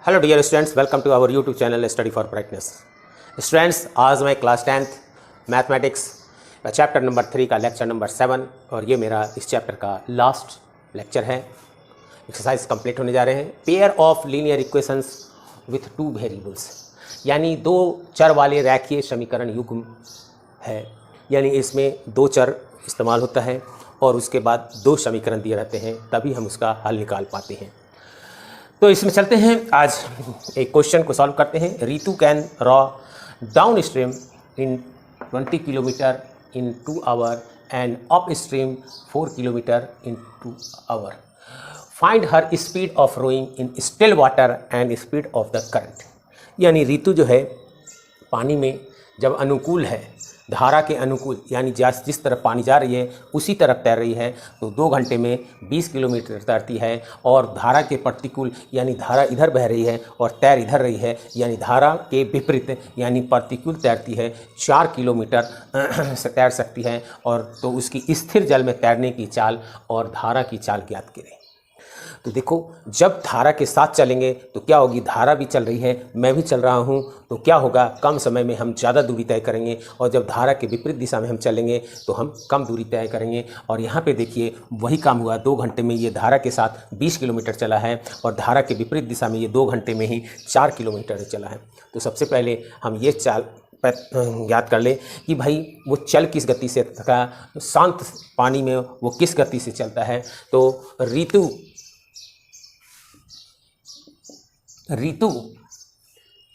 Hello dear students, welcome to our YouTube channel study for brightness. Students, आज मैं class 10th mathematics का chapter number 3 का lecture number 7 और ये मेरा इस चैप्टर का लास्ट लेक्चर है। एक्सरसाइज कंप्लीट होने जा रहे हैं। Pair of linear equations with two variables, यानी दो चर वाले रैखिक समीकरण युग्म है, यानी इसमें दो चर इस्तेमाल होता है और उसके बाद दो समीकरण दिए रहते हैं, तभी हम उसका हल निकाल पाते हैं। तो इसमें चलते हैं, आज एक क्वेश्चन को सॉल्व करते हैं। Ritu can row downstream in 20 kilometre in 2 hour and upstream 4 kilometre in 2 hour. Find her speed of rowing in still water and speed of the current. यानी रितु जो है पानी में जब अनुकूल है, धारा के अनुकूल, यानी जिस तरफ पानी जा रही है उसी तरफ तैर रही है, तो 2 घंटे में 20 किलोमीटर तैरती है। और धारा के प्रतिकूल, यानी धारा इधर बह रही है और तैर इधर रही है, यानी धारा के विपरीत यानी प्रतिकूल तैरती है, 4 किलोमीटर से तैर सकती है। और तो उसकी स्थिर जल में तैरने की चाल और धारा की चाल ज्ञात करें। तो देखो, जब धारा के साथ चलेंगे तो क्या होगी, धारा भी चल रही है, मैं भी चल रहा हूँ, तो क्या होगा, कम समय में हम ज़्यादा दूरी तय करेंगे। और जब धारा के विपरीत दिशा में हम चलेंगे तो हम कम दूरी तय करेंगे। और यहाँ पे देखिए वही काम हुआ, 2 घंटे में ये धारा के साथ 20 किलोमीटर चला है और धारा के विपरीत दिशा में ये 2 घंटे में ही 4 किलोमीटर चला है। तो सबसे पहले हम ये चाल याद कर ले कि भाई वो चल किस गति से तथा शांत पानी में वो किस गति से चलता है। तो Ritu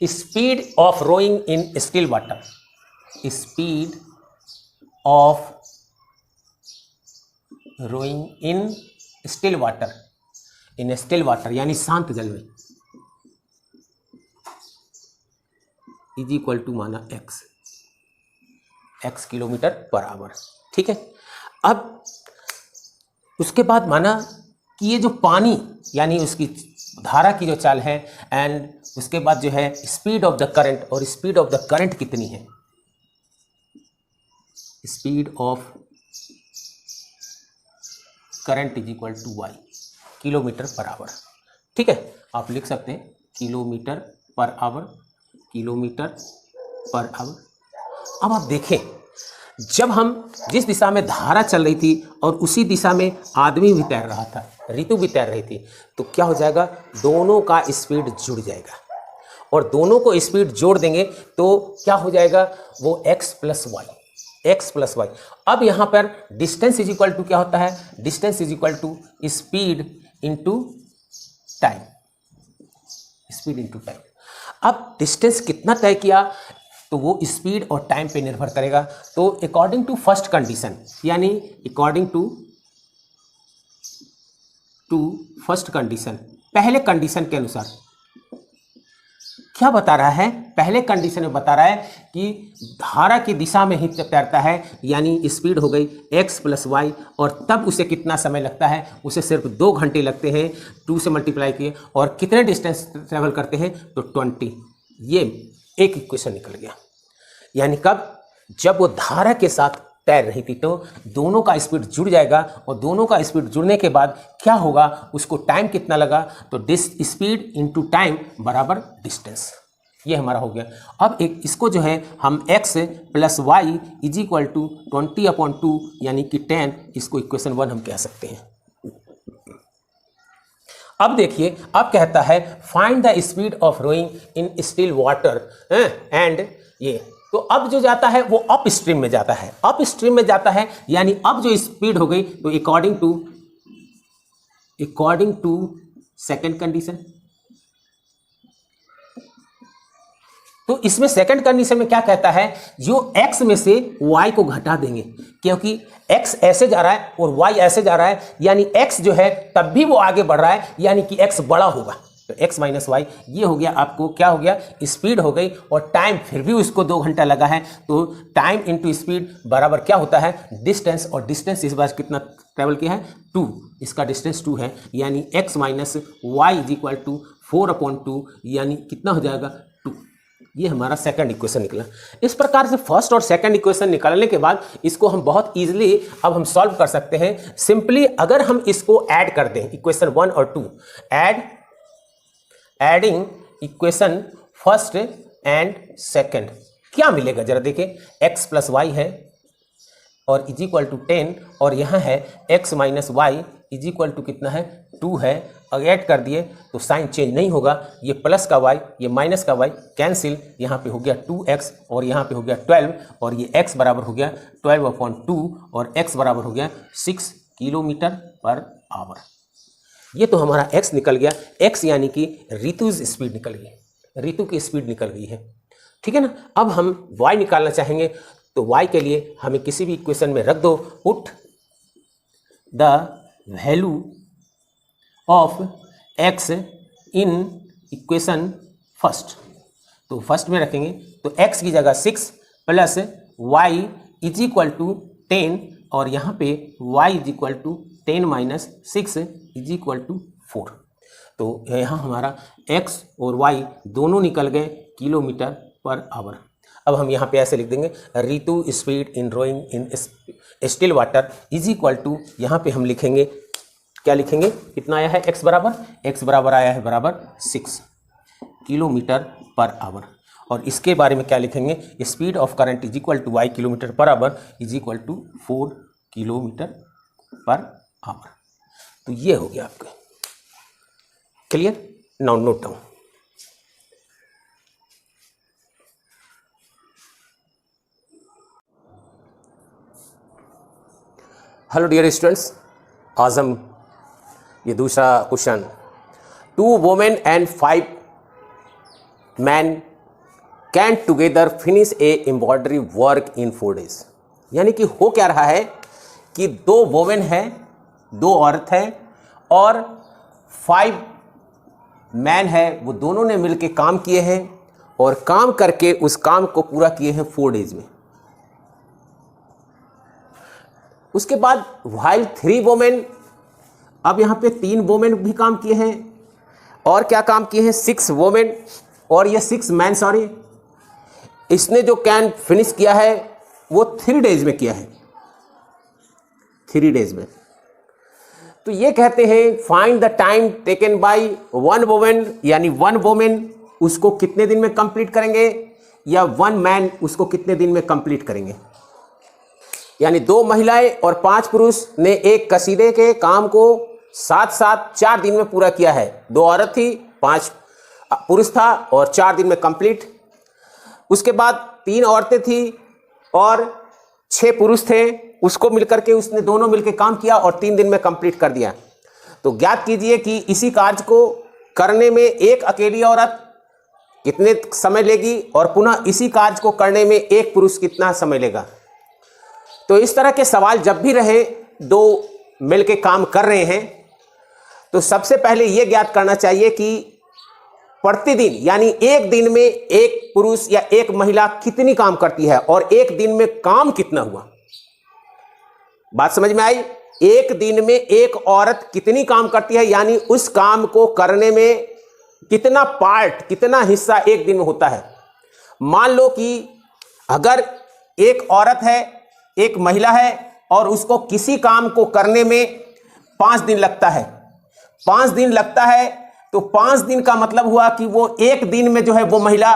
speed of rowing in still water, speed of rowing in still water, in still water यानी शांत जल में, इज इक्वल टू माना x किलोमीटर पर आवर। ठीक है। अब उसके बाद माना कि ये जो पानी यानी उसकी धारा की जो चाल है, एंड उसके बाद जो है स्पीड ऑफ द करंट, और स्पीड ऑफ द करंट कितनी है, speed of current is equal to y, kilometre per hour. ठीक है, आप लिख सकते हैं kilometre per our, kilometre per our. अब आप देखें, जब हम जिस दिशा में धारा चल रही थी और उसी दिशा में आदमी भी तैर रहा था, रितु भी तैर रही थी, तो क्या हो जाएगा, दोनों का स्पीड जुड़ जाएगा। और दोनों को स्पीड जोड़ देंगे तो क्या हो जाएगा, वो x प्लस वाई। अब यहाँ पर डिस्टेंस इज इक्वल टू क्या होता है, distance is equal to speed into time, speed into time. अब डिस्टेंस कितना तय किया, तो वो स्पीड और टाइम पे निर्भर करेगा। तो अकॉर्डिंग टू फर्स्ट कंडीशन, यानी अकॉर्डिंग टू फर्स्ट कंडीशन, पहले कंडीशन के अनुसार क्या बता रहा है, पहले कंडीशन में बता रहा है कि धारा की दिशा में ही तैरता है, यानी स्पीड हो गई x प्लस वाई। और तब उसे कितना समय लगता है, उसे सिर्फ 2 घंटे लगते हैं, 2 से मल्टीप्लाई किए। और कितने डिस्टेंस ट्रेवल करते हैं, तो 20। ये एक इक्वेशन निकल गया। यानी कब, जब वो धारा के साथ तैर रही थी तो दोनों का स्पीड जुड़ जाएगा, और दोनों का स्पीड जुड़ने के बाद क्या होगा, उसको टाइम कितना लगा, तो स्पीड इंटू टाइम बराबर डिस्टेंस। ये हमारा हो गया। अब एक इसको जो है हम x plus y is equal to 20/2 यानी कि 10, इसको इक्वेशन 1 हम कह सकते हैं। अब देखिए, अब कहता है find the speed of rowing in still water and ये, तो अब जो जाता है वो अप स्ट्रीम में जाता है, अप स्ट्रीम में जाता है, यानी अब जो स्पीड हो गई तो अकॉर्डिंग टू सेकंड कंडीशन। तो इसमें सेकंड कंडीशन में क्या कहता है, जो x में से y को घटा देंगे, क्योंकि x ऐसे जा रहा है और y ऐसे जा रहा है, यानी x जो है तब भी वो आगे बढ़ रहा है, यानी कि x बड़ा होगा। तो x माइनस वाई, ये हो गया आपको, क्या हो गया, स्पीड हो गई। और टाइम फिर भी उसको 2 घंटा लगा है, तो टाइम इंटू स्पीड बराबर क्या होता है, डिस्टेंस। और डिस्टेंस इस बार कितना ट्रेवल किया है, 2, इसका डिस्टेंस 2 है, यानी x minus y is equal to 4/2, यानी कितना हो जाएगा, 2। ये हमारा सेकंड इक्वेशन निकला। इस प्रकार से फर्स्ट और सेकंड इक्वेशन निकालने के बाद इसको हम बहुत इजीली अब हम सॉल्व कर सकते हैं। सिंपली अगर हम इसको ऐड कर दें, इक्वेशन 1 और 2 adding equation first and second, क्या मिलेगा जरा देखिए। x प्लस वाई है और इज इक्वल टू 10 और यहाँ है x minus y is equal to कितना है 2 है। अगर ऐड कर दिए तो साइन चेंज नहीं होगा, ये प्लस का y ये माइनस का y कैंसिल, यहाँ पे हो गया 2x और यहाँ पे हो गया 12 और ये x बराबर हो गया 12/2 और x बराबर हो गया 6 किलोमीटर पर आवर। ये तो हमारा x निकल गया, x यानी कि ऋतु स्पीड निकल गई, ऋतु की स्पीड निकल गई है, ठीक है ना। अब हम y निकालना चाहेंगे तो y के लिए हमें किसी भी इक्वेशन में रख दो, put the value of x in equation first. तो फर्स्ट में रखेंगे तो x की जगह 6 plus y is equal to 10 और यहाँ पे y is equal to 10 minus 6 is equal to 4। तो यहाँ हमारा x और y दोनों निकल गए किलोमीटर पर आवर। अब हम यहाँ पे ऐसे लिख देंगे Ritu speed in rowing in still water is equal to, यहाँ पे हम लिखेंगे क्या लिखेंगे, कितना आया है x बराबर आया है बराबर 6 किलोमीटर पर आवर। और इसके बारे में क्या लिखेंगे, speed of current is equal to y kilometre per hour is equal to 4 kilometre per hour. तो ये हो गया आपका clear. Now note down. Hello dear students, आज हम ये दूसरा question 2 women and 5 man can together finish a embroidery work in 4 days। यानी कि हो क्या रहा है कि 2 वुमेन है, 2 औरत है और 5 मैन है, वो दोनों ने मिलके काम किए हैं और काम करके उस काम को पूरा किए हैं 4 days में। उसके बाद while 3 वुमेन, अब यहाँ पे 3 वुमेन भी काम किए हैं और क्या काम किए हैं 6 वुमेन और ये 6 मैन, सॉरी, इसने जो कैन फिनिश किया है वो 3 days में किया है, 3 days में। तो ये कहते हैं find the time taken by 1 women, यानी 1 वुमेन उसको कितने दिन में कंप्लीट करेंगे या 1 मैन उसको कितने दिन में कंप्लीट करेंगे। यानी 2 महिलाएं और 5 पुरुष ने एक कसीदे के काम को साथ साथ 4 दिन में पूरा किया है। 2 औरत थी, 5 पुरुष था और 4 दिन में कंप्लीट। उसके बाद 3 औरतें थी और 6 पुरुष थे, उसको मिलकर के उसने दोनों मिलकर काम किया और 3 दिन में कंप्लीट कर दिया। तो ज्ञात कीजिए कि इसी कार्य को करने में एक अकेली औरत कितने समय लेगी और पुनः इसी कार्य को करने में एक पुरुष कितना समय लेगा। तो इस तरह के सवाल जब भी रहे, 2 मिलके काम कर रहे हैं, तो सबसे पहले यह ज्ञात करना चाहिए कि प्रतिदिन यानी एक दिन में एक पुरुष या एक महिला कितनी काम करती है और एक दिन में काम कितना हुआ। बात समझ में आई। एक दिन में एक औरत कितनी काम करती है, यानी उस काम को करने में कितना पार्ट, कितना हिस्सा एक दिन में होता है। मान लो कि अगर एक औरत है, एक महिला है और उसको किसी काम को करने में 5 दिन लगता है, 5 दिन लगता है, तो 5 दिन का मतलब हुआ कि वो एक दिन में जो है वो महिला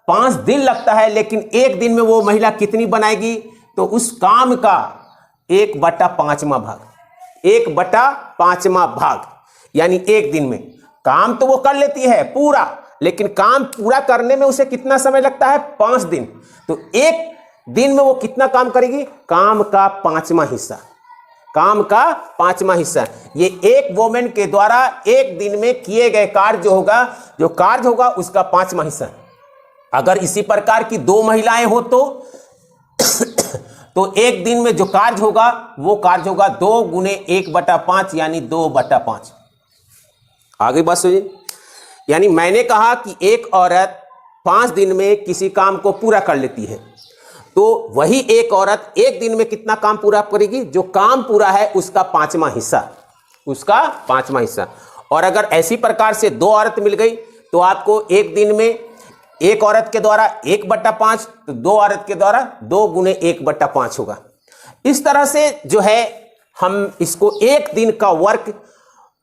5 दिन लगता है, लेकिन एक दिन में वो महिला कितनी बनाएगी, तो उस काम का 1/5वां भाग, 1/5वां भाग, यानी एक दिन में काम तो वो कर लेती है पूरा, लेकिन काम पूरा करने में उसे कितना समय लगता है, 5 दिन। तो एक दिन में वो कितना काम करेगी, काम का 5वां हिस्सा, काम का 5वां हिस्सा। ये एक वुमेन के द्वारा एक दिन में किए गए कार्य जो कार्य होगा उसका 5वां हिस्सा। अगर इसी प्रकार की 2 महिलाएं हो तो एक दिन में जो कार्य होगा वो कार्य होगा 2 गुने 1/5 यानी 2/5। आगे बात सुनिए। यानी मैंने कहा कि एक औरत 5 दिन में किसी काम को पूरा कर लेती है, तो वही एक औरत एक दिन में कितना काम पूरा करेगी, जो काम पूरा है उसका 5वां हिस्सा, उसका 5वां हिस्सा। और अगर ऐसी प्रकार से 2 औरत मिल गई तो आपको एक दिन में एक औरत के द्वारा 1/5, तो 2 औरत के द्वारा 2 गुने 1/5 होगा। इस तरह से जो है हम इसको एक दिन का वर्क,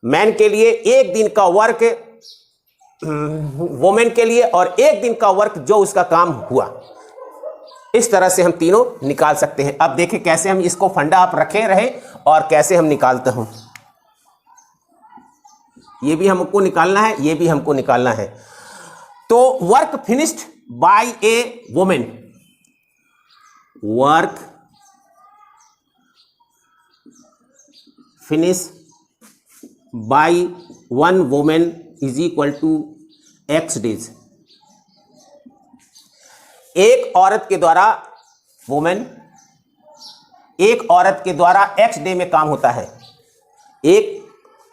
मैन के लिए एक दिन का वर्क वोमेन के लिए और एक दिन का वर्क जो उसका काम हुआ। इस तरह से हम तीनों निकाल सकते हैं। अब देखें कैसे हम इसको फंडा आप रखे रहे और कैसे हम निकालते हैं। ये भी हमको निकालना है, ये भी हमको निकालना है। तो work finished by a women, work finish by one women is equal to x days. एक औरत के द्वारा, वुमेन एक औरत के द्वारा एक्स डे में काम होता है। एक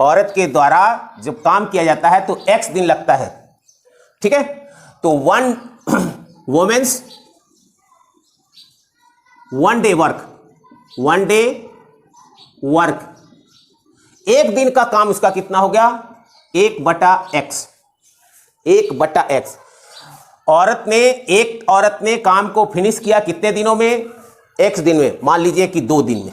औरत के द्वारा जब काम किया जाता है तो एक्स दिन लगता है, ठीक है। तो one women's one day work, one day work, एक दिन का काम उसका कितना हो गया, 1/x, 1/x। एक औरत ने काम को फिनिश किया कितने दिनों में, x दिन में, मान लीजिए कि 2 दिन में।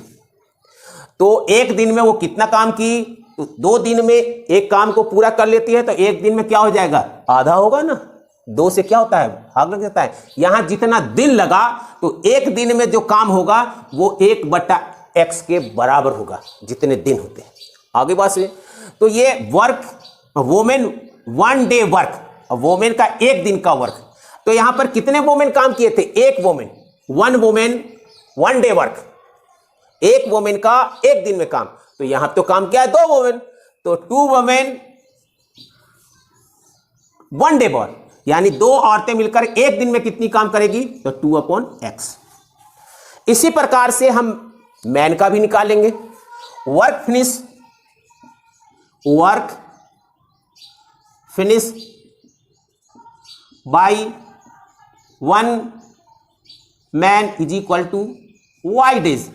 तो एक दिन में वो कितना काम की, तो 2 दिन में एक काम को पूरा कर लेती है तो एक दिन में क्या हो जाएगा, आधा होगा ना। 2 से क्या होता है, भाग लग जाता है। यहां जितना दिन लगा तो एक दिन में जो काम होगा वो 1/x के बराबर होगा, जितने दिन होते हैं। आगे बात से तो ये work women one day work, women का एक दिन का वर्क। तो यहां पर कितने वोमेन काम किए थे, एक women, one women one day work, एक वोमेन का एक दिन में काम। तो यहां तो काम किया है 2 वोमेन, तो 2 वोमेन वन डे वर्क, यानी 2 औरतें मिलकर एक दिन में कितनी काम करेगी, तो 2/x। इसी प्रकार से हम मैन का भी निकालेंगे। Work finish by one man is equal to y days.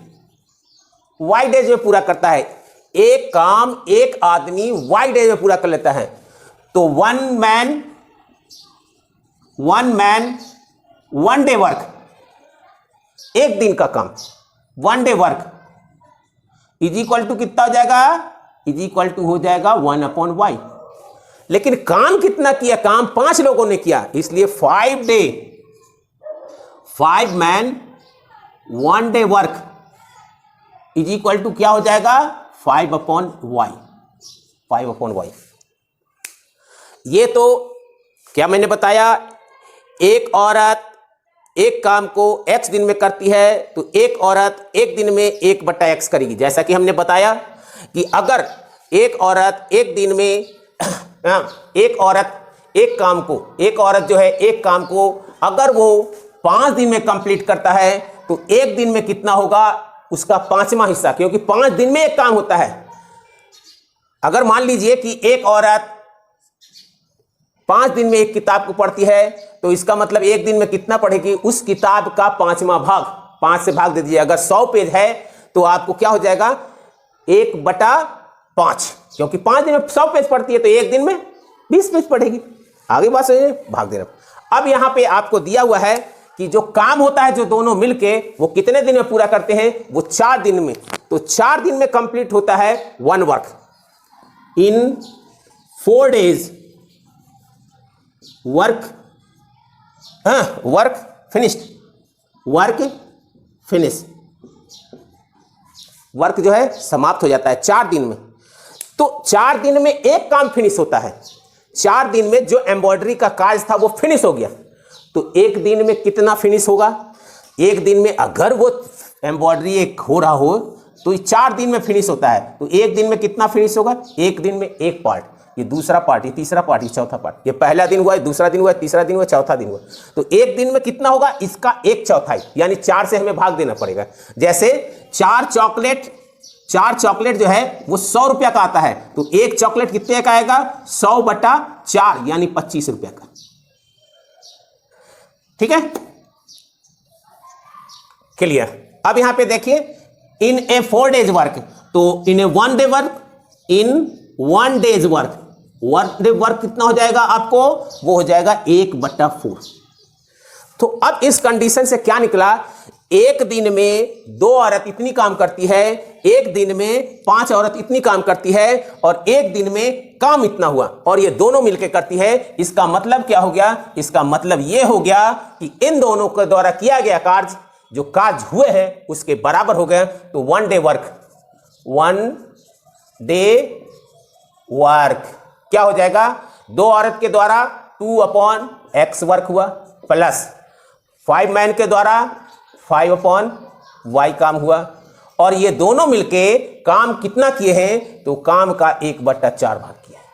Y days में पूरा करता है, एक काम एक आदमी वाई डेज में पूरा कर लेता है। तो one man one day work, एक दिन का काम, one day work is equal to कितना हो जाएगा, इज इक्वल टू हो जाएगा 1/y। लेकिन काम कितना किया, काम 5 लोगों ने किया, इसलिए 5 man one day work is equal to क्या हो जाएगा, 5/y, 5/y। ये तो क्या मैंने बताया, एक औरत एक काम को x दिन में करती है तो एक औरत एक दिन में 1/x करेगी। जैसा कि हमने बताया कि अगर एक औरत एक दिन में एक औरत जो है एक काम को अगर वो 5 दिन में कंप्लीट करता है तो एक दिन में कितना होगा, उसका 5वां हिस्सा, क्योंकि 5 दिन में एक काम होता है। अगर मान लीजिए कि एक औरत 5 दिन में एक किताब को पढ़ती है तो इसका मतलब एक दिन में कितना पढ़ेगी, उस किताब का 5वां भाग, 5 से भाग दे दीजिए। अगर 100 पेज है तो आपको क्या हो जाएगा, 1/5, क्योंकि 5 दिन में 100 पेज पढ़ती है तो एक दिन में 20 पेज पढ़ेगी। आगे बात समझिए, भाग दे रहा। अब यहां पे आपको दिया हुआ है कि जो काम होता है जो दोनों मिलके वो कितने दिन में पूरा करते हैं, वो 4 दिन में। तो 4 दिन में कंप्लीट होता है one work. In 4 days work finished, work finish, work जो है समाप्त हो जाता है 4 दिन में। तो 4 दिन में एक काम फिनिश होता है, 4 दिन में जो एम्ब्रॉयडरी का कार्य था वो फिनिश हो गया। तो एक दिन में कितना फिनिश होगा, एक दिन में अगर वो एम्ब्रॉयडरी एक हो रहा हो तो 4 दिन में फिनिश होता है। तो एक दिन में कितना फिनिश होगा, एक दिन में एक पार्ट, ये दूसरा पार्ट, ये तीसरा पार्ट, ये चौथा पार्ट। ये पहला दिन हुआ, दूसरा दिन हुआ, तीसरा दिन हुआ, चौथा दिन हुआ। तो एक दिन में कितना होगा, इसका 1/4, यानी 4 से हमें भाग देना पड़ेगा। जैसे 4 चॉकलेट जो है वो 100 रुपया का आता है, तो एक चॉकलेट कितने का आएगा, 100/4 यानी 25 रुपया का। ठीक है, क्लियर। अब यहां पे देखिए, इन ए 4 days वर्क, तो इन ए 1 day वर्क, इन 1 days वर्क, 1 day वर्क कितना हो जाएगा आपको, वो हो जाएगा 1/4। तो अब इस कंडीशन से क्या निकला, एक दिन में 2 औरत इतनी काम करती है, एक दिन में 5 औरत इतनी काम करती है और एक दिन में काम इतना हुआ और ये दोनों मिलकर करती है। इसका मतलब क्या हो गया? इसका मतलब ये हो गया कि इन दोनों के द्वारा किया गया कार्य, जो कार्य हुए हैं उसके बराबर हो गए। तो 1 डे वर्क, 1 डे वर्क क्या हो जाएगा? 2 औरत के द्वारा 2/x वर्क हुआ, प्लस 5 मैन के द्वारा 5/y काम हुआ। और ये दोनों मिलके काम कितना किए हैं? तो काम का 1/4 भाग किया है।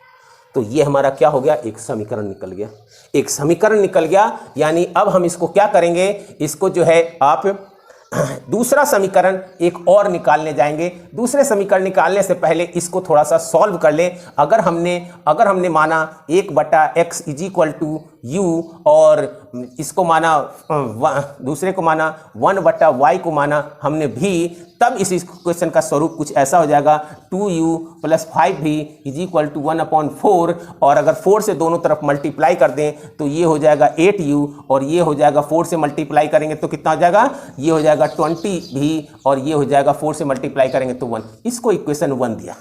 तो ये हमारा क्या हो गया? एक समीकरण निकल गया, एक समीकरण निकल गया। यानी अब हम इसको क्या करेंगे? इसको जो है आप दूसरा समीकरण एक और निकालने जाएंगे। दूसरे समीकरण निकालने से पहले इसको थोड़ा सा सॉल्व कर लें। अगर हमने माना 1/x = u और इसको माना दूसरे को माना 1/y को माना हमने भी, तब इस क्वेश्चन का स्वरूप कुछ ऐसा हो जाएगा 2u + 5v = 1/4। और अगर 4 से दोनों तरफ मल्टीप्लाई कर दें तो ये हो जाएगा 8u और ये हो जाएगा 4 से मल्टीप्लाई करेंगे तो कितना हो जाएगा? ये हो जाएगा 20v और ये हो जाएगा 4 से मल्टीप्लाई करेंगे तो 1। इसको इक्वेशन 1 दिया।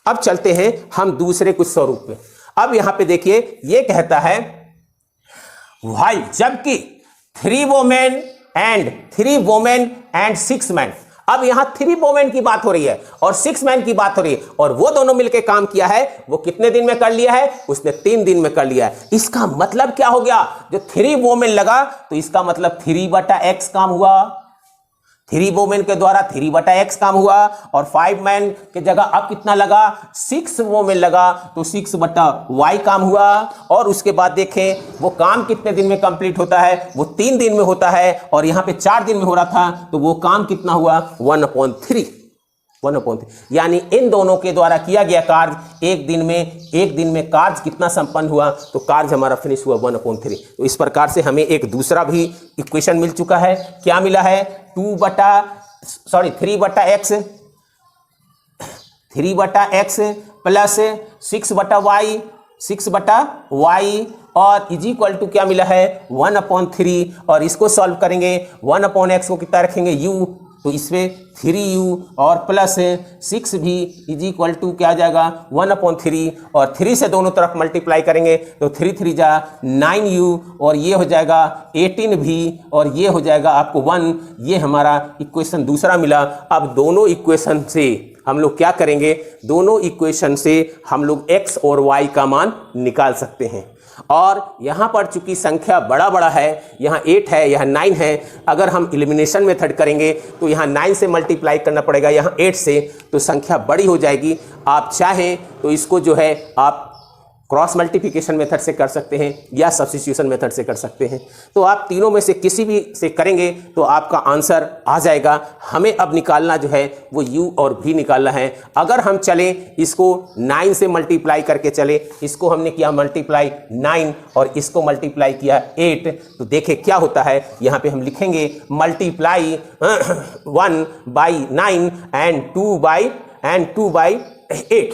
अब चलते हैं हम दूसरे कुछ स्वरूप पे। अब यहां पे देखिए ये कहता है व्हाइल, जबकि 3 वोमेन एंड 6 मैन। अब यहां 3 वोमेन की बात हो रही है और 6 मैन की बात हो रही है और वो दोनों मिलकर काम किया है। वो कितने दिन में कर लिया है? उसने 3 दिन में कर लिया है। इसका मतलब क्या हो गया? जो 3 वोमेन लगा तो इसका मतलब 3/x काम हुआ। 3 वोमेन के द्वारा 3/x काम हुआ और 5 मैन के जगह अब कितना लगा? 6 वोमेन लगा तो 6/y काम हुआ। और उसके बाद देखें वो काम कितने दिन में कंप्लीट होता है? वो 3 दिन में होता है और यहां पे 4 दिन में हो रहा था तो वो काम कितना हुआ? 1/3। यानी इन दोनों के द्वारा किया गया कार्य एक दिन में कार्य कितना संपन्न हुआ? तो कार्य हमारा फिनिश हुआ 1/3। तो इस प्रकार से हमें एक दूसरा भी इक्वेशन मिल चुका है। क्या मिला है? 3/x प्लस 6/y और इक्वल टू क्या मिला है? 1/3। और इसको सॉल्व करेंगे 1/x को कितना रखेंगे? u, तो इसमें 3u और प्लस 6 भी इक्वल टू क्या आ जाएगा? 1/3 और 3 से दोनों तरफ मल्टीप्लाई करेंगे तो 3 3 जा 9u और ये हो जाएगा 18 भी और ये हो जाएगा आपको 1। ये हमारा इक्वेशन दूसरा मिला। अब दोनों इक्वेशन से हम लोग क्या करेंगे? दोनों इक्वेशन से हम लोग x और y का मान निकाल सकते हैं। और यहाँ पर चूंकि संख्या बड़ा है, यहाँ 8 है, यहाँ 9 है। अगर हम एलिमिनेशन मेथड करेंगे तो यहाँ 9 से मल्टीप्लाई करना पड़ेगा, यहाँ 8 से, तो संख्या बड़ी हो जाएगी। आप चाहें तो इसको जो है आप क्रॉस मल्टीप्लिकेशन मेथड से कर सकते हैं या सब्स्टिट्यूशन मेथड से कर सकते हैं। तो आप तीनों में से किसी भी से करेंगे तो आपका आंसर आ जाएगा। हमें अब निकालना जो है वो u और v निकालना है। अगर हम चलें इसको 9 से मल्टीप्लाई करके चले, इसको हमने किया मल्टीप्लाई 9 और इसको मल्टीप्लाई किया 8, तो देखें क्या होता है। यहाँ पे हम लिखेंगे मल्टीप्लाई 1/9 एंड 2/8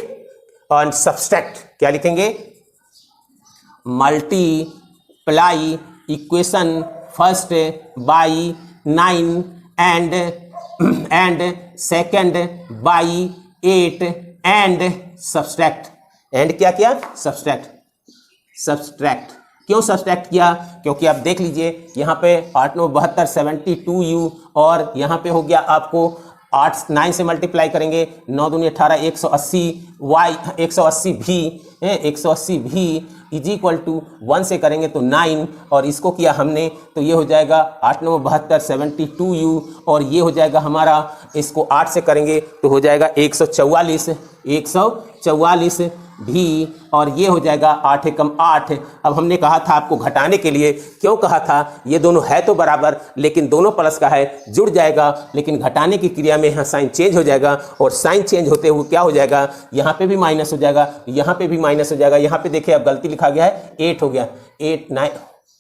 और सब्सट्रैक्ट क्या लिखेंगे? Multiply equation first by 9 and second by 8 and subtract. And क्या किया? सब्सट्रैक्ट। क्यों सब्सट्रैक्ट किया? क्योंकि आप देख लीजिए यहाँ पे 8 9 72 72u और यहाँ पे हो गया आपको 9 से मल्टीप्लाई करेंगे 9 दूनी 18 180 भी इज इक्वल टू 1 से करेंगे तो 9 और इसको किया हमने तो ये हो जाएगा 8 9 72 72u और ये हो जाएगा हमारा, इसको 8 से करेंगे तो हो जाएगा 144 भी और ये हो जाएगा 8 एकम 8। अब हमने कहा था आपको घटाने के लिए, क्यों कहा था? ये दोनों है तो बराबर लेकिन दोनों प्लस का है, जुड़ जाएगा, लेकिन घटाने की क्रिया में यहाँ साइन चेंज हो जाएगा और साइन चेंज होते हुए क्या हो जाएगा? यहाँ पे भी माइनस हो जाएगा, यहाँ पे भी माइनस हो जाएगा। यहाँ पे देखिए अब गलती लिखा गया है 8 हो गया, 8 9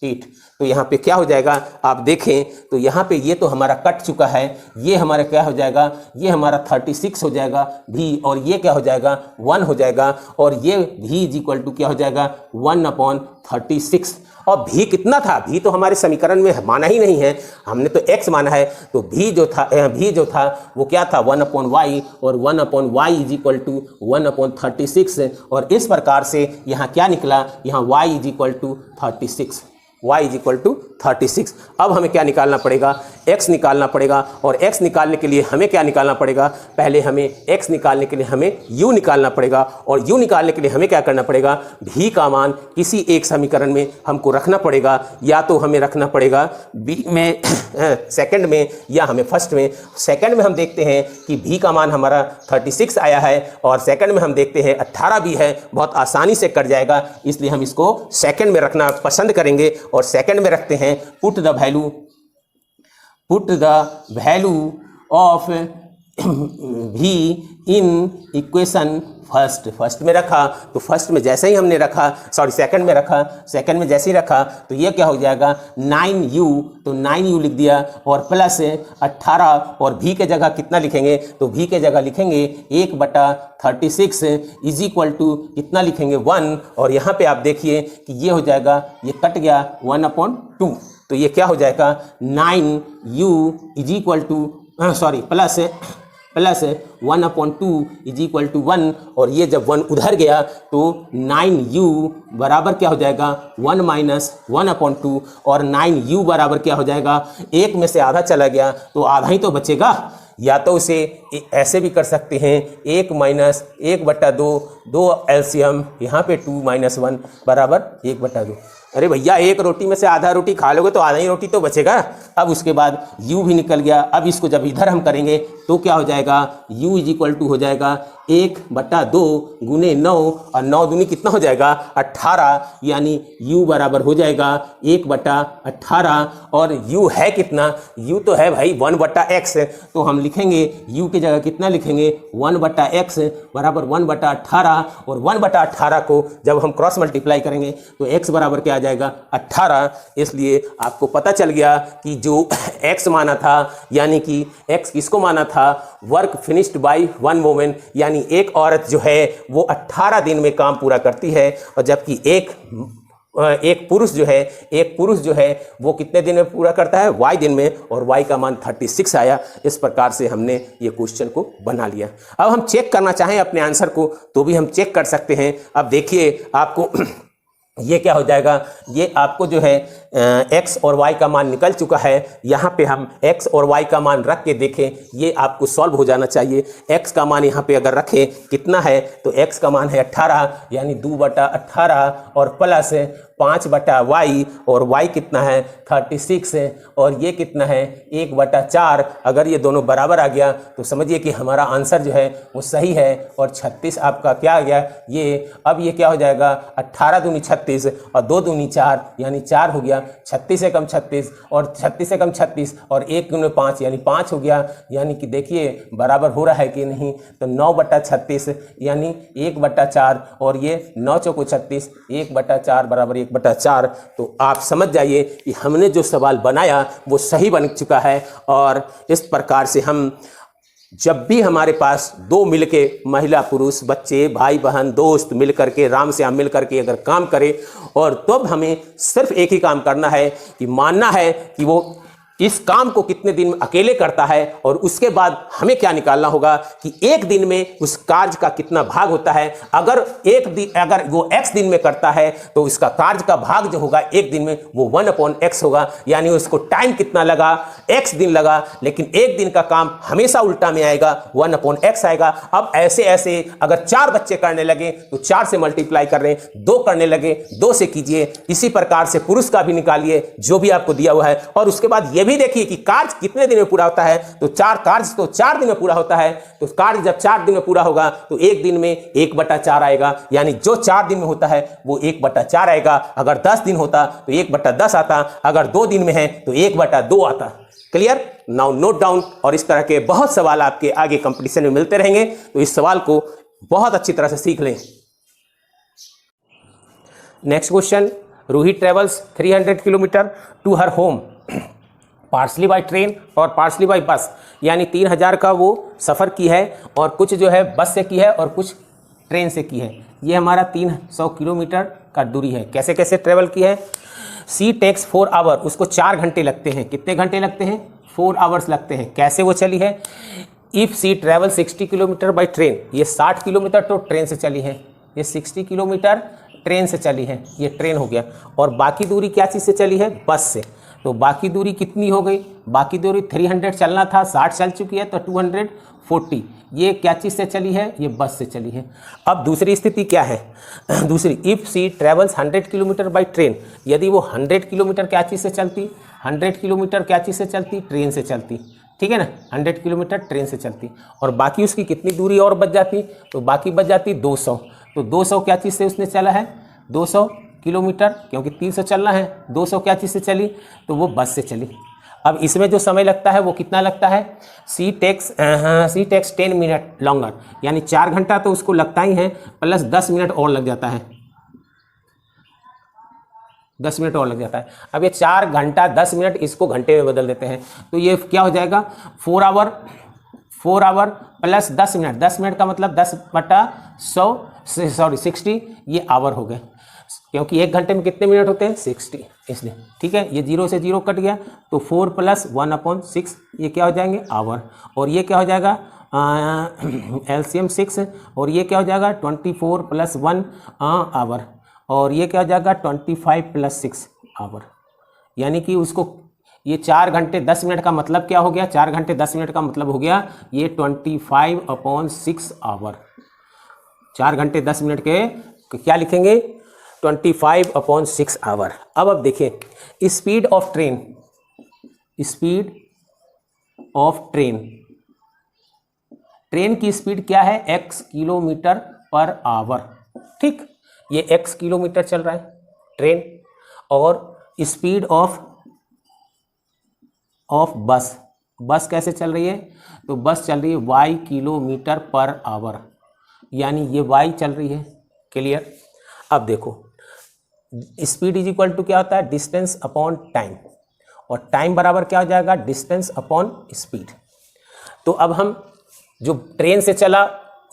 8। तो यहाँ पे क्या हो जाएगा, आप देखें तो यहाँ पे ये तो हमारा कट चुका है, ये हमारा क्या हो जाएगा, ये हमारा 36 हो जाएगा भी, और ये क्या हो जाएगा 1 हो जाएगा, और ये भी इज इक्वल टू क्या हो जाएगा 1/36। और भी कितना था, भी तो हमारे समीकरण में माना ही नहीं है, हमने तो x माना है, तो भी जो था वो क्या था 1/y, और 1/y इज इक्वल टू 1/36, और इस प्रकार से यहाँ क्या निकला, यहाँ y is equal to 36, y is equal to 36। अब हमें क्या निकालना पड़ेगा, x निकालना पड़ेगा, और x निकालने के लिए हमें क्या निकालना पड़ेगा, पहले हमें x निकालने के लिए हमें u निकालना पड़ेगा, और u निकालने के लिए हमें क्या करना पड़ेगा, v का मान किसी एक समीकरण में हमको रखना पड़ेगा, या तो हमें रखना पड़ेगा b में सेकंड में, या हमें फर्स्ट में। सेकंड में हम देखते हैं कि v का मान हमारा 36 आया है, और सेकंड में हम देखते हैं 18 भी है, बहुत आसानी से कट जाएगा, इसलिए हम इसको सेकंड में रखना पसंद करेंगे, और सेकंड में रखते हैं put the value of v in equation first में रखा, तो फर्स्ट में जैसे ही हमने रखा, सॉरी सेकंड में रखा, सेकंड में जैसे ही रखा तो ये क्या हो जाएगा 9u, तो 9u लिख दिया, और प्लस 18, और v के जगह कितना लिखेंगे, तो v के जगह लिखेंगे 1/36 इज इक्वल टू कितना लिखेंगे 1, और यहाँ पे आप देखिए कि ये हो जाएगा, ये कट गया 1/2, तो ये क्या हो जाएगा 9u is equal to sorry plus 1/2 is equal to 1, और ये जब 1 उधर गया तो 9u बराबर क्या हो जाएगा 1 माइनस 1/2, और 9u बराबर क्या हो जाएगा, एक में से आधा चला गया तो आधा ही तो बचेगा, या तो उसे ऐसे भी कर सकते हैं 1 माइनस 1/2, 2 एलसीएम यहाँ पे 2 माइनस 1 बराबर 1/2। अरे भैया एक रोटी में से आधा रोटी खा लोगे तो आधा ही रोटी तो बचेगा। अब उसके बाद u भी निकल गया, अब इसको जब इधर हम करेंगे तो क्या हो जाएगा, u इज इक्वल टू हो जाएगा 1/2 गुने 9, और 9 दूनी कितना हो जाएगा 18, यानी u बराबर हो जाएगा 1/18, और u है कितना, u तो है भाई 1/x, तो हम लिखेंगे u की जगह कितना लिखेंगे 1/x बराबर 1/18, और 1/18 को जब हम क्रॉस मल्टीप्लाई करेंगे तो x बराबर क्या आ जाएगा 18। इसलिए आपको पता चल गया कि जो x माना था, यानी कि x किसको माना था, वर्क फिनिश्ड बाय 1 वुमन, यानी एक औरत जो है वो 18 दिन में काम पूरा करती है, और जबकि एक पुरुष जो है वो कितने दिन में पूरा करता है, y दिन में, और y का मान 36 आया। इस प्रकार से हमने ये क्वेश्चन को बना लिया। अब हम चेक करना चाहें अपने आंसर को तो भी हम चेक कर सकते हैं। अब देखिए आपको ये क्या हो जाएगा, ये आपको जो है x और y का मान निकल चुका है, यहाँ पे हम x और y का मान रख के देखें, ये आपको सॉल्व हो जाना चाहिए। x का मान यहाँ पे अगर रखें कितना है, तो x का मान है 18, यानी 2/18, और प्लस 5/y, और y कितना है 36, और ये कितना है 1/4। अगर ये दोनों बराबर आ गया तो समझिए कि हमारा आंसर जो है वो सही है, और 36 आपका क्या आ गया ये। अब ये क्या हो जाएगा 18 दूनी 36, और 2 दूनी 4, यानी 4 हो गया, 36 से कम 36, और 36 से कम 36, और 1 दूनी 5, यानी 5 हो गया। यानी कि देखिए बराबर हो रहा है कि नहीं, तो 9/36 यानी 1/4, और ये 9 चौको 36, 1/4 बराबर 1/4। तो आप समझ जाइए कि हमने जो सवाल बनाया वो सही बन चुका है। और इस प्रकार से हम जब भी हमारे पास दो मिलके, महिला पुरुष, बच्चे, भाई बहन, दोस्त मिल करके, राम श्याम मिल करके अगर काम करें, और तब हमें सिर्फ एक ही काम करना है कि मानना है कि वो इस काम को कितने दिन में अकेले करता है, और उसके बाद हमें क्या निकालना होगा कि एक दिन में उस कार्य का कितना भाग होता है। अगर वो x दिन में करता है तो उसका कार्य का भाग जो होगा एक दिन में वो 1/x होगा, यानी उसको टाइम कितना लगा, x दिन लगा, लेकिन एक दिन का काम हमेशा उल्टा में आएगा, 1/x आएगा। अब ऐसे ऐसे अगर 4 बच्चे करने लगे तो 4 से मल्टीप्लाई कर रहे हैं, 2 करने लगे 2 से कीजिए। इसी प्रकार से पुरुष का भी निकालिए जो भी आपको दिया हुआ है, और उसके बाद ये भी देखिए कि कार्य कितने दिन में पूरा होता है, तो 4 दिन में पूरा होता है। तो कार्य जब 4 दिन में पूरा होगा तो एक दिन में 1/4 आएगा, यानी जो 4 दिन में होता है वो 1/4 आएगा। अगर 10 दिन होता तो 1/10 आता, अगर 2 दिन में है तो 1/2 आता। क्लियर? Now note down. और इस तरह के बहुत सवाल आपके आगे कंपटीशन में मिलते रहेंगे, तो इस सवाल को बहुत अच्छी तरह से सीख लें। Next question, Ruhi travels 300 kilometre to her home partly by train और पार्सली बाय बस, यानी 3000 का वो सफ़र की है और कुछ जो है बस से की है और कुछ ट्रेन से की है। ये हमारा 300 किलोमीटर का दूरी है। कैसे कैसे ट्रेवल की है? सी टेक्स 4 आवर, उसको 4 घंटे लगते हैं। कितने घंटे लगते हैं? 4 आवर्स लगते हैं। कैसे वो चली है? If she travel 60 kilometre by train, ये 60 किलोमीटर तो ट्रेन से चली है, ये 60 किलोमीटर ट्रेन से चली है, ये ट्रेन हो गया। और बाकी दूरी क्या चीज़ से चली है? बस से। तो बाकी दूरी कितनी हो गई? बाकी दूरी 300 चलना था, 60 चल चुकी है, तो 240 ये क्या चीज़ से चली है? ये बस से चली है। अब दूसरी स्थिति क्या है? दूसरी, if she travels 100 kilometre by train, यदि वो 100 किलोमीटर क्या चीज़ से चलती? 100 किलोमीटर क्या चीज़ से चलती? ट्रेन से चलती, ठीक है ना। 100 किलोमीटर ट्रेन से चलती और बाकी उसकी कितनी दूरी और बच जाती? तो बाकी बच जाती 200। तो 200 क्या चीज़ से उसने चला है? 200 किलोमीटर, क्योंकि 300 चलना है, 200 क्या चीज़ से चली? तो वो बस से चली। अब इसमें जो समय लगता है वो कितना लगता है? सी टेक्स 10 मिनट लॉन्गर, यानी 4 घंटा तो उसको लगता ही है, प्लस 10 मिनट और लग जाता है, 10 मिनट और लग जाता है। अब ये 4 घंटा 10 मिनट इसको घंटे में बदल देते हैं, तो ये क्या हो जाएगा? 4 आवर प्लस 10 मिनट, 10 मिनट का मतलब 60, ये आवर हो गए, क्योंकि 1 घंटे में कितने मिनट होते हैं? 60, इसलिए ठीक है। ये 0 से 0 कट गया, तो 4 + 1/6 ये क्या हो जाएंगे? आवर। और ये क्या हो जाएगा? LCM 6, और ये क्या हो जाएगा? 24 + 1 आवर, और ये क्या हो जाएगा? 25 + 6 आवर। यानी कि उसको ये 4 घंटे 10 मिनट का मतलब क्या हो गया? 4 घंटे 10 मिनट का मतलब हो गया ये 25/6 आवर। 4 घंटे 10 मिनट के क्या लिखेंगे? 25/6 आवर। अब देखिए स्पीड ऑफ ट्रेन, ट्रेन की स्पीड क्या है? x किलोमीटर पर आवर, ठीक। ये x किलोमीटर चल रहा है ट्रेन, और स्पीड ऑफ बस कैसे चल रही है? तो बस चल रही है y किलोमीटर पर आवर, यानी ये y चल रही है। क्लियर? अब देखो स्पीड इज इक्वल टू क्या होता है? डिस्टेंस अपॉन टाइम, और टाइम बराबर क्या हो जाएगा? Distance upon speed. तो अब हम जो ट्रेन से चला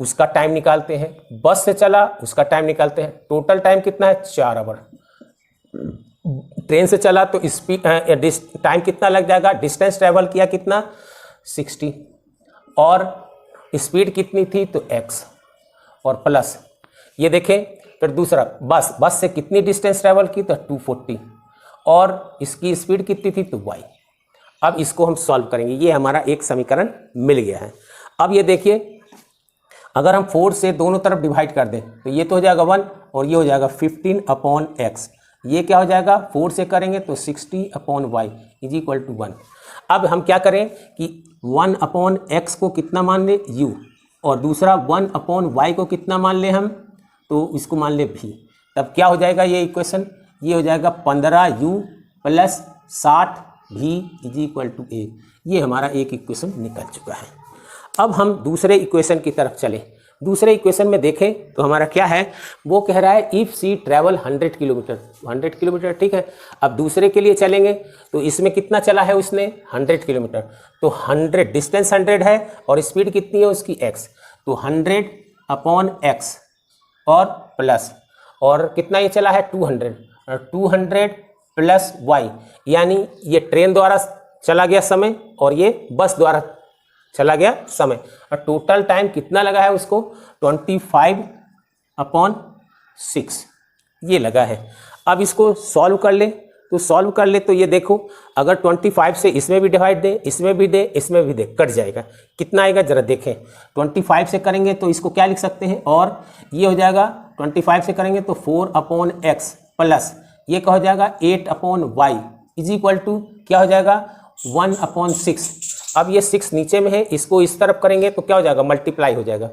उसका टाइम निकालते हैं, बस से चला उसका टाइम निकालते हैं। टोटल टाइम कितना है? 4 आवर। ट्रेन से चला तो स्पीड टाइम कितना लग जाएगा? डिस्टेंस ट्रेवल किया कितना? 60, और स्पीड कितनी थी? तो x, और प्लस ये देखें फिर दूसरा बस से कितनी डिस्टेंस ट्रेवल की? तो 240, और इसकी स्पीड कितनी थी? तो y। अब इसको हम सॉल्व करेंगे, ये हमारा एक समीकरण मिल गया है। अब ये देखिए अगर हम 4 से दोनों तरफ डिवाइड कर दें तो ये तो हो जाएगा 1, और ये हो जाएगा 15/x। ये क्या हो जाएगा? 4 से करेंगे तो 60/y इज इक्वल टू 1। अब हम क्या करें कि 1/x को कितना मान ले? u, और दूसरा 1/y को कितना मान ले हम? तो इसको मान ले v। तब क्या हो जाएगा ये इक्वेशन? ये हो जाएगा 15u + 60v is equal to a। ये हमारा एक इक्वेशन निकल चुका है। अब हम दूसरे इक्वेशन की तरफ चले। दूसरे इक्वेशन में देखें तो हमारा क्या है? वो कह रहा है इफ़ सी ट्रैवल 100 किलोमीटर, ठीक है। अब दूसरे के लिए चलेंगे तो इसमें कितना चला है उसने? 100 किलोमीटर। तो 100 डिस्टेंस 100 है और स्पीड कितनी है उसकी? x। तो 100/x और प्लस, और कितना ये चला है? 200, और 200 + y, यानी ये ट्रेन द्वारा चला गया समय और ये बस द्वारा चला गया समय, और टोटल टाइम कितना लगा है उसको? 25/6 ये लगा है। अब इसको सॉल्व कर ले, तो ये देखो अगर 25 से इसमें भी डिवाइड दे, इसमें भी दे, इसमें भी दे, कट जाएगा। कितना आएगा जरा देखें। 25 से करेंगे तो इसको क्या लिख सकते हैं? और ये हो जाएगा 25 से करेंगे तो 4/x प्लस ये क्या हो जाएगा? 8/y इज इक्वल टू क्या हो जाएगा? 1/6। अब ये 6 नीचे में है, इसको इस तरफ करेंगे तो क्या हो जाएगा? मल्टीप्लाई हो जाएगा।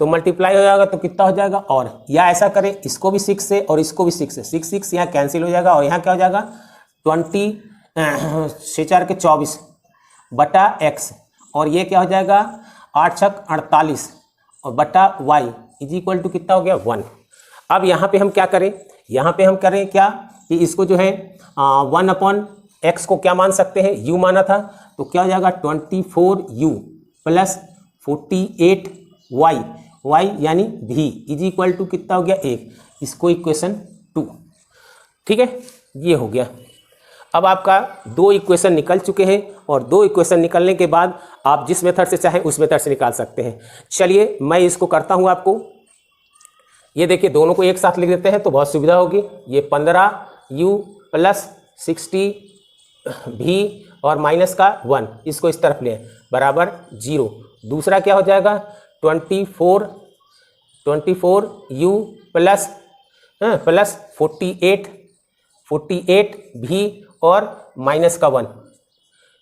तो मल्टीप्लाई हो जाएगा तो कितना हो जाएगा? और या ऐसा करें इसको भी 6 से और इसको भी 6 से, 6 यहाँ कैंसिल हो जाएगा, और यहाँ क्या हो जाएगा? 20×4 = 24 बटा x, और ये क्या हो जाएगा? 8×6 = 48 और बटा y इज इक्वल टू कितना हो गया? 1। अब यहाँ पे हम क्या करें? यहाँ पे हम करें क्या कि इसको जो है 1/x को क्या मान सकते हैं, u माना था, तो क्या हो जाएगा 24u प्लस 48y, y यानी v इज इक्वल टू कितना हो गया 1, इसको इक्वेशन 2। ठीक है, ये हो गया। अब आपका 2 इक्वेशन निकल चुके हैं और 2 इक्वेशन निकलने के बाद आप जिस मेथड से चाहें उस मेथड से निकाल सकते हैं। चलिए मैं इसको करता हूं आपको, ये देखिए दोनों को एक साथ लिख देते हैं तो बहुत सुविधा होगी। ये 15u प्लस 60v और माइनस का 1, इसको इस तरफ ले बराबर 0। दूसरा क्या हो जाएगा 24u प्लस 48v और माइनस का 1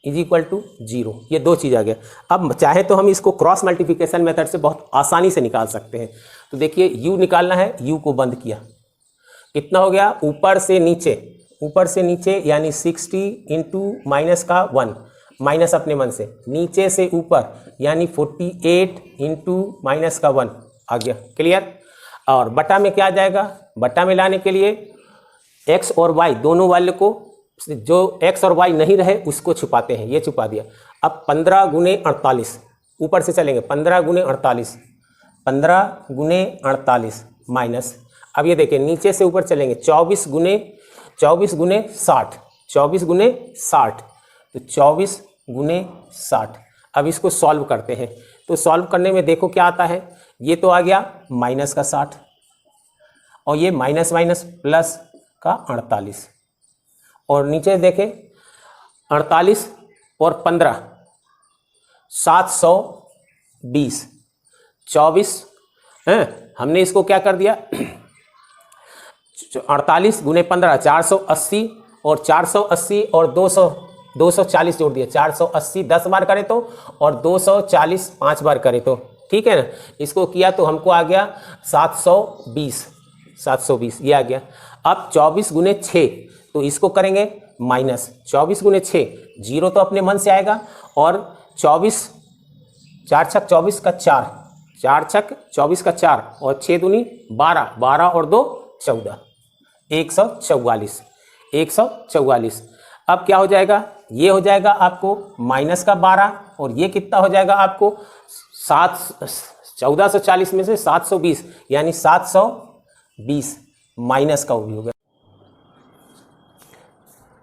इज इक्वल टू 0। ये 2 चीज़ आ गया। अब चाहे तो हम इसको क्रॉस मल्टीप्लिकेशन मेथड से बहुत आसानी से निकाल सकते हैं। तो देखिए u निकालना है, u को बंद किया, कितना हो गया ऊपर से नीचे यानी 60 इंटू माइनस का 1, माइनस अपने मन से, नीचे से ऊपर यानी 48 इंटू माइनस का 1 आ गया। क्लियर। और बटा में क्या आ जाएगा, बटा में लाने के लिए x और y दोनों वाले को, जो x और y नहीं रहे उसको छुपाते हैं, ये छुपा दिया। अब 15 गुने 48 ऊपर से चलेंगे, 15 गुने 48 माइनस, अब ये देखिए नीचे से ऊपर चलेंगे 24 गुने 60, तो 24 गुने 60। अब इसको सॉल्व करते हैं, तो सॉल्व करने में देखो क्या आता है, ये तो आ गया माइनस का 60 और ये माइनस प्लस का 48 और नीचे देखें 48 और 15 720, 24 हैं, हमने इसको क्या कर दिया 48 गुने 15 480 और 480 और 240 जोड़ दिया, 480 10 बार करे तो और 240 5 बार करे तो, ठीक है ना। इसको किया तो हमको आ गया 720 ये आ गया। अब 24 गुने 6, तो इसको करेंगे माइनस 24 गुने 6, 0 तो अपने मन से आएगा और 24 4 छक 24 का 4, 4 छक 24 का 4 और 6 दूनी 12, 12 और 2 14, 144। अब क्या हो जाएगा, ये हो जाएगा आपको माइनस का 12 और ये कितना हो जाएगा आपको 1440 में से 720 यानी 720 माइनस का भी हो गया।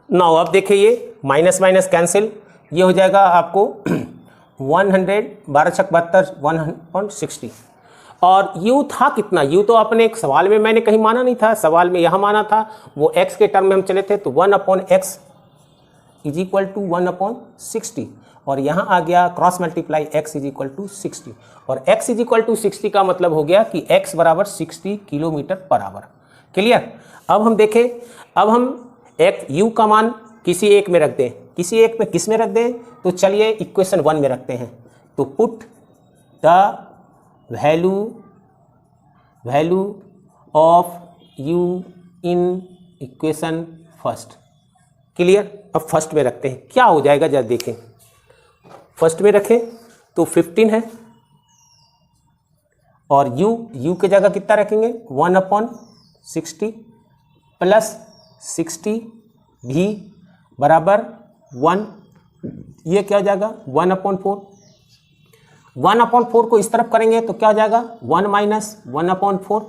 नाउ अब देखिए ये माइनस माइनस कैंसिल, ये हो जाएगा आपको 112 छक 72 160 और u था कितना, u तो अपने एक सवाल में मैंने कहीं माना नहीं था, सवाल में यहाँ माना था, वो x के टर्म में हम चले थे तो 1/x इज इक्वल टू 1/60 और यहाँ आ गया cross multiply x is equal to 60 और x इज इक्वल टू 60 का मतलब हो गया कि x बराबर 60 किलोमीटर पर आवर। क्लियर। अब हम देखें, अब हम एक u का मान किसी एक में रख दें, किसी एक में किस में रख दें, तो चलिए इक्वेशन 1 में रखते हैं। तो put the value of u in equation first. Clear. अब फर्स्ट में रखते हैं, क्या हो जाएगा जरा देखें। फर्स्ट में रखें तो 15 है और u के जगह कितना रखेंगे 1/60 प्लस 60 भी बराबर 1, ये क्या हो जाएगा 1/4। 1/4 को इस तरफ करेंगे तो क्या हो जाएगा 1 माइनस 1/4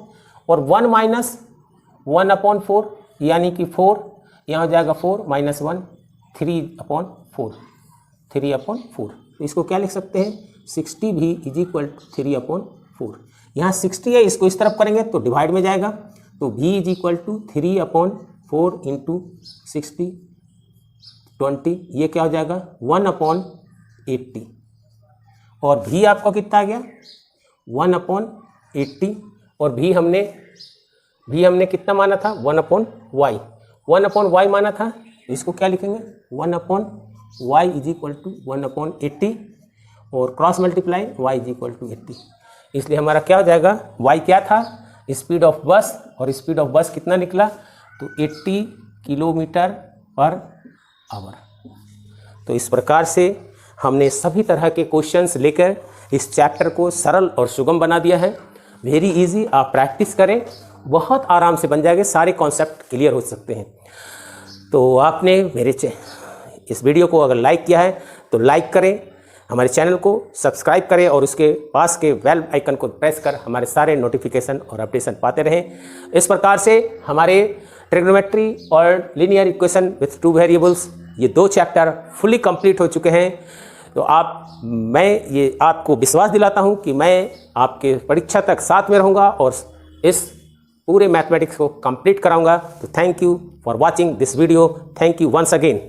और 1 माइनस 1/4 यानी कि 4, यहाँ हो जाएगा 4 माइनस 1 3/4। तो इसको क्या लिख सकते हैं 60 भी इज इक्वल टू 3/4। यहाँ 60 है, इसको इस तरफ करेंगे तो डिवाइड में जाएगा, तो v is equal to 3/4 into 60 20, ये क्या हो जाएगा 1/80 और v आपका कितना आ गया 1/80 और v हमने कितना माना था 1/y माना था, तो इसको क्या लिखेंगे 1/y इज इक्वल टू 1/80 और cross multiply y is equal to 80। इसलिए हमारा क्या हो जाएगा y क्या था स्पीड ऑफ बस, और स्पीड ऑफ बस कितना निकला तो 80 किलोमीटर पर आवर। तो इस प्रकार से हमने सभी तरह के क्वेश्चंस लेकर इस चैप्टर को सरल और सुगम बना दिया है। वेरी इजी, आप प्रैक्टिस करें बहुत आराम से बन जाएंगे, सारे कॉन्सेप्ट क्लियर हो सकते हैं। तो आपने मेरे इस वीडियो को अगर लाइक किया है तो लाइक करें, हमारे चैनल को सब्सक्राइब करें और उसके पास के बेल आइकन को प्रेस कर हमारे सारे नोटिफिकेशन और अपडेशन पाते रहें। इस प्रकार से हमारे ट्रिग्नोमेट्री और linear equation with two variables ये 2 चैप्टर फुली कंप्लीट हो चुके हैं। तो मैं ये आपको विश्वास दिलाता हूँ कि मैं आपके परीक्षा तक साथ में रहूँगा और इस पूरे मैथमेटिक्स को कंप्लीट कराऊँगा। तो thank you for watching this video. Thank you once again.